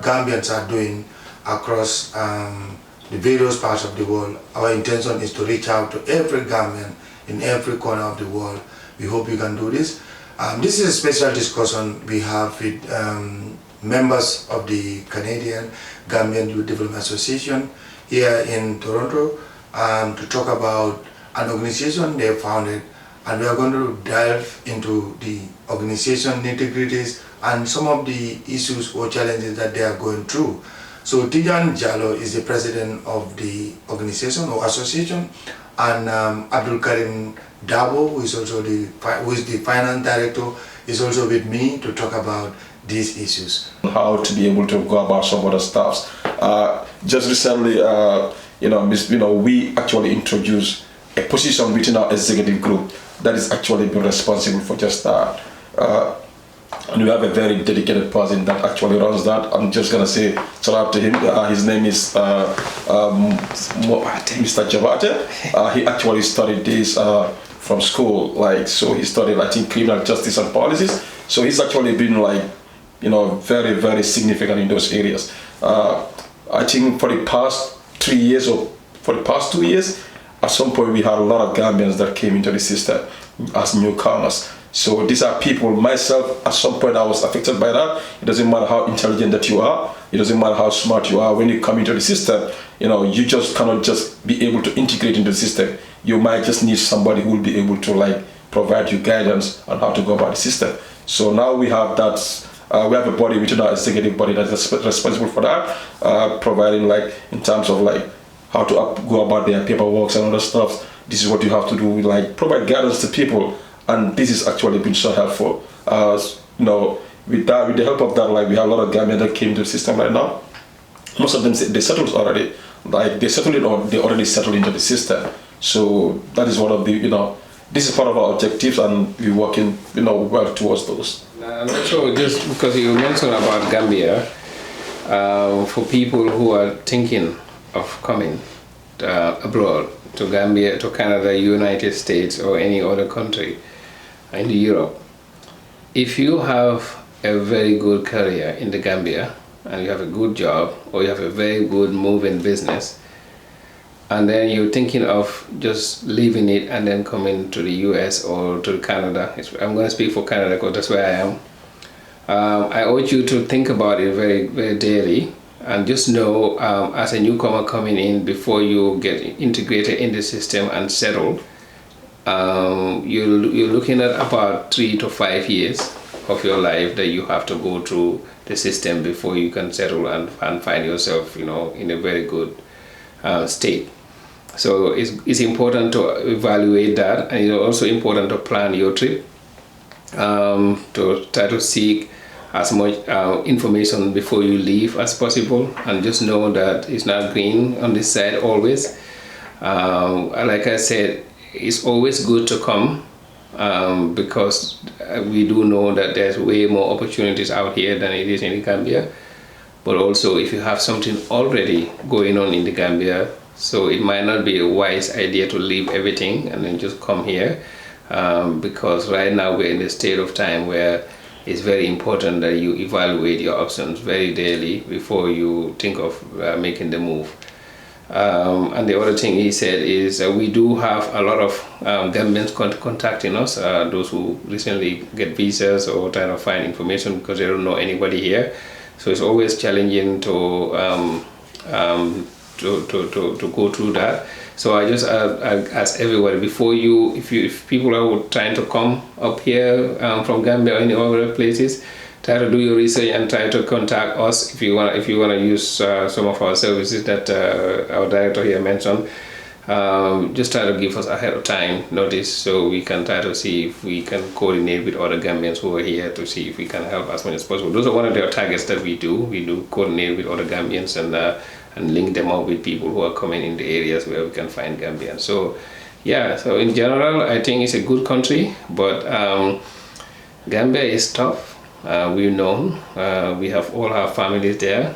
Gambians are doing across the various parts of the world. Our intention is to reach out to every Gambian in every corner of the world. We hope you can do this. This is a special discussion we have with members of the Canadian Gambian Youth Development Association here in Toronto to talk about an organization they founded, and we are going to delve into the organization nitty-gritties and some of the issues or challenges that they are going through. So Tijan Jallow is the president of the organization or association, and Abdul Karim Dabo, who is the finance director, is also with me to talk about these issues. How to be able to go about some other stuffs. Just recently, we actually introduced a position within our executive group that is actually been responsible for just that. And we have a very dedicated person that actually runs that. I'm just gonna say shout out to him. His name is Mr. Jabate. He actually studied this from school, so he studied, I think, criminal justice and policies. So he's actually been very, very significant in those areas. I think for the past 3 years or for the past 2 years, at some point we had a lot of Gambians that came into the system as newcomers. So these are people, myself, at some point I was affected by that. It doesn't matter how intelligent that you are, it doesn't matter how smart you are, when you come into the system, you just cannot just be able to integrate into the system. You might just need somebody who will be able to provide you guidance on how to go about the system. So now we have that, we have a body within our executive body that is responsible for that, providing in terms of how to go about their paperwork and other stuff. This is what you have to do, provide guidance to people. And this has actually been so helpful. With the help of that, we have a lot of Gambians that came to the system right now. Most of them, they settled already. They settled it, or they already settled into the system. So that is one of the, this is part of our objectives, and we're working, well towards those. I'm not sure, just because you mentioned about Gambia, for people who are thinking of coming abroad to Gambia, to Canada, United States, or any other country in Europe, if you have a very good career in the Gambia and you have a good job, or you have a very good moving business, and then you're thinking of just leaving it and then coming to the US or to Canada, I'm going to speak for Canada because that's where I am. I urge you to think about it very, very daily, and just know, as a newcomer coming in, before you get integrated in the system and settled, you're looking at about 3 to 5 years of your life that you have to go through the system before you can settle and find yourself, in a very good state. So it's important to evaluate that, and it's also important to plan your trip, to try to seek as much information before you leave as possible, and just know that it's not green on this side always. Like I said, it's always good to come, because we do know that there's way more opportunities out here than it is in the Gambia. But also, if you have something already going on in the Gambia, so it might not be a wise idea to leave everything and then just come here, because right now we're in a state of time where it's very important that you evaluate your options very daily before you think of making the move. And the other thing he said is we do have a lot of Gambians contacting us, those who recently get visas or trying to find information because they don't know anybody here. So it's always challenging to go through that. So I just ask everybody, before if people are trying to come up here from Gambia or any other places, try to do your research and try to contact us if you want to use some of our services that our director here mentioned. Just try to give us ahead of time notice, so we can try to see if we can coordinate with other Gambians who are here to see if we can help as much as possible. Those are one of the targets that we do. We do coordinate with other Gambians and link them up with people who are coming in the areas where we can find Gambians. So yeah, so in general, I think it's a good country, but Gambia is tough. We've known, we have all our families there.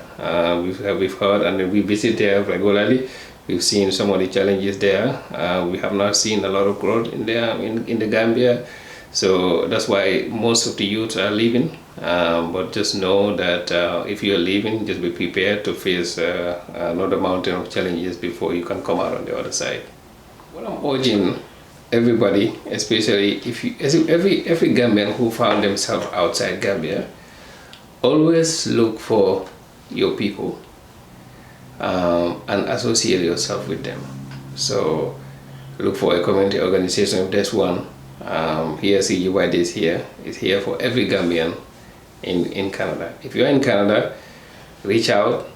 We've heard, and we visit there regularly. We've seen some of the challenges there. We have not seen a lot of growth in the Gambia. So that's why most of the youth are leaving but just know that if you're leaving, just be prepared to face another mountain of challenges before you can come out on the other side. What I'm urging everybody, especially if you, every Gambian who found themselves outside Gambia, always look for your people and associate yourself with them. So look for a community organization. If there's one, here CGYD is here. It's here for every Gambian in Canada. If you're in Canada, reach out,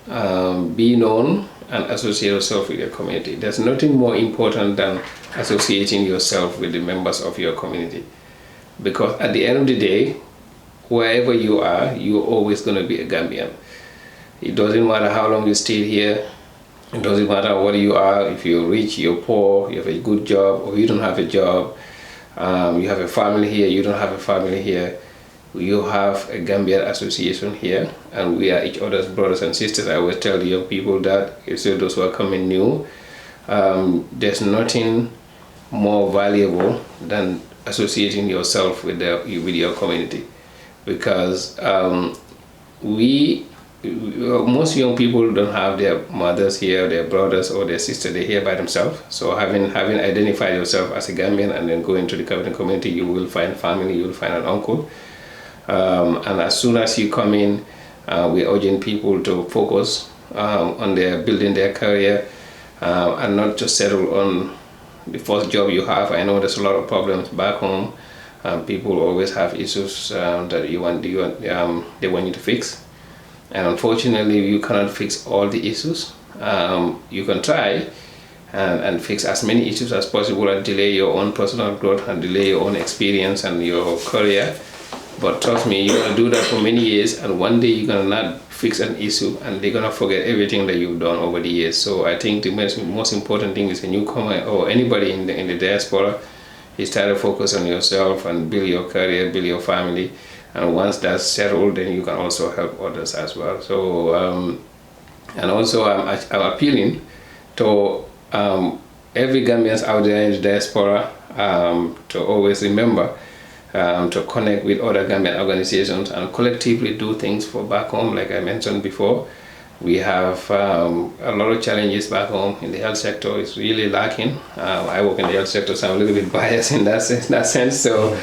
be known, and associate yourself with your community. There's nothing more important than associating yourself with the members of your community, because at the end of the day, wherever you are, you're always going to be a Gambian. It doesn't matter how long you stay here. It doesn't matter what you are, if you're rich, you're poor, you have a good job, or you don't have a job, you have a family here, you don't have a family here. You have a Gambian association here, and we are each other's brothers and sisters. I always tell the young people that, especially those who are coming new, there's nothing more valuable than associating yourself with your community, because most young people don't have their mothers here, their brothers or their sisters. They're here by themselves. So having identified yourself as a Gambian and then go into the Gambian community, you will find family, you will find an uncle. And as soon as you come in, we're urging people to focus on building their career and not just settle on the first job you have. I know there's a lot of problems back home. People always have issues that they want you to fix. And unfortunately, you cannot fix all the issues. You can try and fix as many issues as possible and delay your own personal growth and delay your own experience and your career. But trust me, you're gonna do that for many years, and one day you're gonna not fix an issue and they're gonna forget everything that you've done over the years. So I think the most important thing is a newcomer or anybody in the diaspora is try to focus on yourself and build your career, build your family. And once that's settled, then you can also help others as well. So, and also I'm appealing to every Gambians out there in the diaspora to always remember to connect with other Gambian organizations and collectively do things for back home. Like I mentioned before, we have a lot of challenges back home in the health sector. It's really lacking. I work in the health sector, so I'm a little bit biased in that sense. So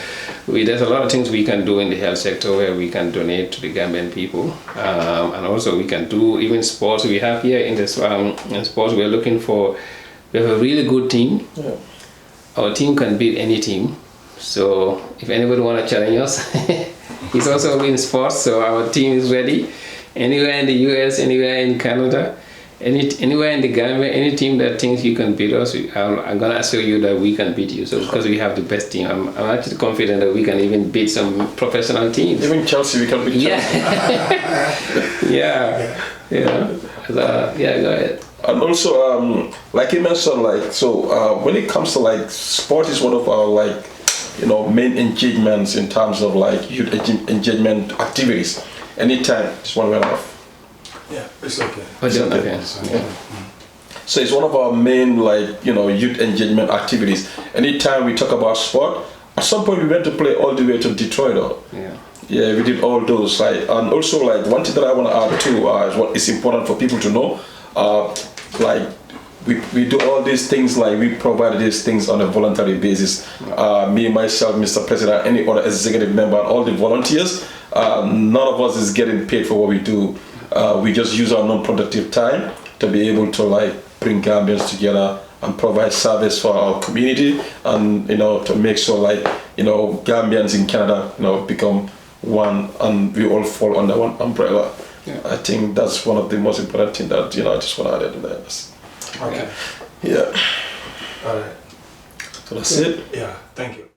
there's a lot of things we can do in the health sector where we can donate to the Gambian people. And also we can do even sports. We have here in this in sports, we have a really good team. Yeah. Our team can beat any team. So if anybody want to challenge us, it's also in sports, so our team is ready. Anywhere in the US, anywhere in Canada, anywhere in the Gambia, any team that thinks you can beat us, I'm going to assure you that we can beat you. So because we have the best team, I'm actually confident that we can even beat some professional teams. Even Chelsea, we can beat Chelsea. Yeah. Go ahead. And also, like you mentioned, when it comes to sport is one of our main engagements in terms of youth engagement activities. Anytime, just one went off. Yeah, it's okay. It's okay. Yeah. So it's one of our main youth engagement activities. Anytime we talk about sport, at some point we went to play all the way to Detroit. Yeah, we did all those. And also one thing that I want to add too is what is important for people to know. We do all these things, we provide these things on a voluntary basis. Me, myself, Mr. President, any other executive member, and all the volunteers, none of us is getting paid for what we do. We just use our non-productive time to be able to bring Gambians together and provide service for our community, and to make sure Gambians in Canada become one and we all fall under one umbrella. Yeah. I think that's one of the most important things that I just want to add in there. Okay. Yeah. All right. So that's it. Yeah. Thank you.